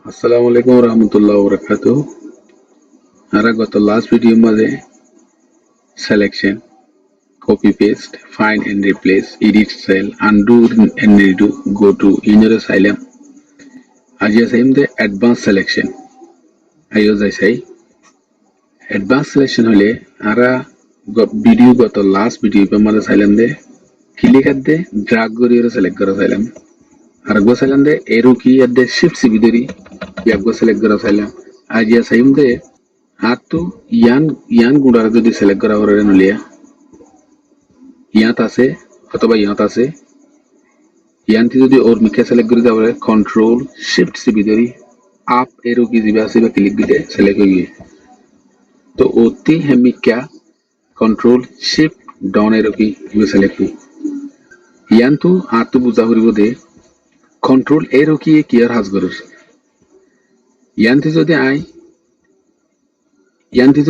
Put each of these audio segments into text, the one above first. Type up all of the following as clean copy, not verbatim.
अस्सलामु अलैकुम warahmatullahi wabarakatuh. Ara goto last video मध्ये selection, copy paste, find and replace, edit cell, undo and redo, go to inner asylum. Aji asayim de advanced selection. Ayo say advanced selection hole ara video goto last video pe mada asylum de click adde drag gori select karo asylum. Ara go asylum de arrow key adde shift sibidori यागो select करा xylem आज या सहीम दे हाथ तो यान गुंडारा तो दी select करा वरे नलिया यहाँ तासे अथवा यहाँ तासे यान थी तो दी और मिक्या सेलेक्ट करी जावरे कंट्रोल शिफ्ट से बिदरी आप एरो की जिबा से क्लिक बिदे सेलेक्ट होगी तो ओती है मिक्या कंट्रोल शिफ्ट डाउन एरो की जिबा सेलेक्ट हुई यान तो हाथ तो बुझा हुई वो दे कंट्रोल एरो की एक कियर हास करो यांती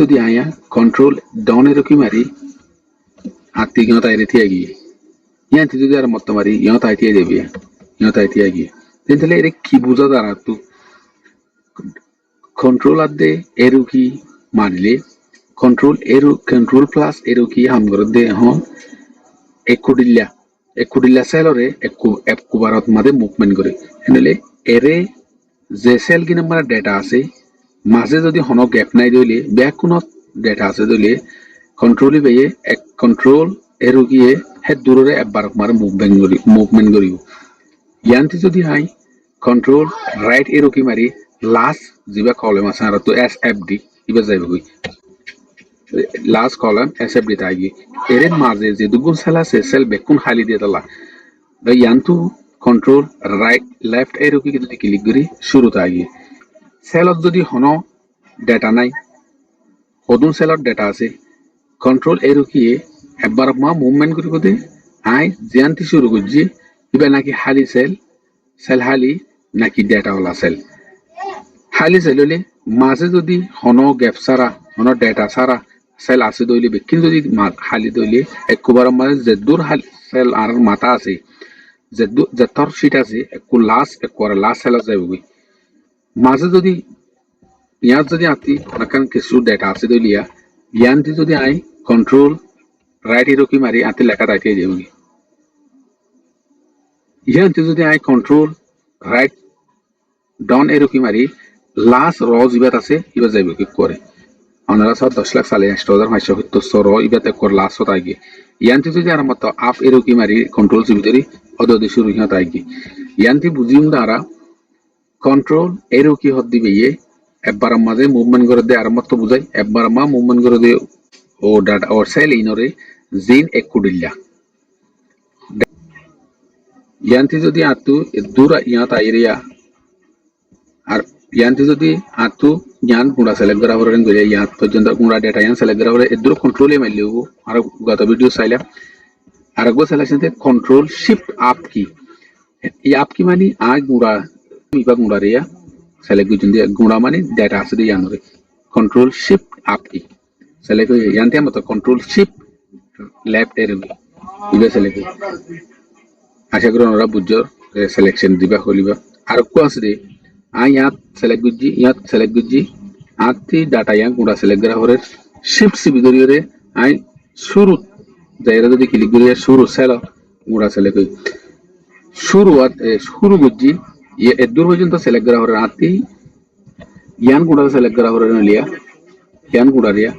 যদি আয়া কন্ট্রোল ডাউন এর কি মারি আতি গিয়ে তাই রেথি আগি यांती যদি আর মত মারি ইয়া তাই তিয়া দেবি ইয়া তাই তিয়া আগি তেনলে এর কি বুঝা দাঁড়া তু কন্ট্রোল আদে এরু কি মারলে কন্ট্রোল প্লাস এরু কি হাম করে দে হন একুডিল্লা সেলরে একবারত মাদে মুভমেন্ট করে এনলে এরে যে সেল কি নাম্বার ডেটা আছে মাঝে যদি হন গ্যাপ নাই দিলে ব্যাক কোন ডেটা আছে দিলে কন্ট্রোলই বেয়ে এক কন্ট্রোল এরো গিয়ে হে দূরে একবার মার মুভমেন্ট করিব ইয়ান্তি যদি হাই কন্ট্রোল রাইট এরো কি মারি লাস্ট জিবা কলম আছে আর তো এসএফডি ইবা যাইব কই লাস্ট কলম এসএফডি তাইগি এর মাঝে যে দুগুণ সেল আছে সেল বেকুন খালি দিয়ে দলা ইয়ান্তু कंट्रोल राइट लेफ्ट एरो की যদি ক্লিক করি শুরু থাকি সেলত যদি হনো ডেটা নাই ওদুন সেলত ডেটা আছে कंट्रोल एरो কি একবার মা মুভমেন্ট করি কদে আই জানতি শুরু করজি ইবা নাকি খালি সেল খালি নাকি ডেটা ওলা খালি সেল হলে মাঝে যদি হনো গ্যাপ সারা হনো ডেটা সারা সেল আছে দইলে বেকিন যদি খালি দইলে একবার মাঝে যে দূর খালি সেল আর মাথা আছে যে তোর শিট আছে একু লাস্ট সেল যাইবই মাঝে যদি ইয়াত যদি আতি নাকান কিছু ডেটা আছে দইলিয়া ইয়ানটি যদি আই কন্ট্রোল রাইট এরো কি মারি আতি লেখা তাইতে যাইবই ইয়ানটি যদি আই কন্ট্রোল রাইট ডাউন এরো কি মারি লাস্ট র জিবাত আছে ইবা যাইব কি করে 15,10,47,577 র ইবাতে কর লাস্ট হতাই ইয়ানটি যদি আর মত আপ এরো কি মারি কন্ট্রোল সিবিতরি অদদি শুরু হিয়া তাইকি ইয়ান্তি বুঝিম দ্বারা কন্ট্রোল এরো কি হদ দিবে একবার মাঝে মুভমেন্ট করে দে আর মত বুঝাই একবার মা মুভমেন্ট করে দে ও ডাটা ও সেল ইনরে জিন একুডিল্লা ইয়ান্তি যদি আতু দূর ইয়া তাইরিয়া আর ইয়ান্তি যদি আতু জ্ঞান গুণা সেলেক্ট করা হরেন গলে ইয়া পর্যন্ত গুণা ডেটা ইয়ান সেলেক্ট করা হরে এদুর কন্ট্রোলে মাইলেও আর গত ভিডিও চাইলা আর গো সিলেকশন তে कंट्रोल शिफ्ट आप की ये आपकी मानी आज गुड़ा इबा गुड़ा रिया सेलेक्ट गुजंदी गुड़ा मानी डेटा से यान रे कंट्रोल शिफ्ट आप की सेलेक्ट यानते मतलब कंट्रोल शिफ्ट लेफ्ट एरो इबा सेलेक्ट आशा करो ओरा बुझो सिलेक्शन दिबा होलिबा আর কো আছে রে আই ইয়াত সেলেক্ট গুজি আতি ডাটা ইয়ান গুড়া সেলেক্ট করা হরে শিফট সি বিদরিরে আই শুরু দায়রা যদি ক্লিক করি শুরু সেল গুড়া সেলেক্ট কই শুরু গুজি ये এদুর পর্যন্ত সেলেক্ট করা হরে আতি ইয়ান গুড়া সেলেক্ট করা হরে নলিয়া ইয়ান গুড়া রিয়া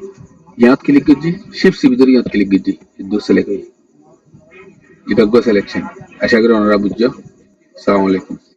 ইয়াত ক্লিক গুজি শিফট সি বিদরি ইয়াত ক্লিক গুজি এদুর সেলেক্ট কই এটা গো সিলেকশন আশা করি ওনারা বুঝছো আসসালামু আলাইকুম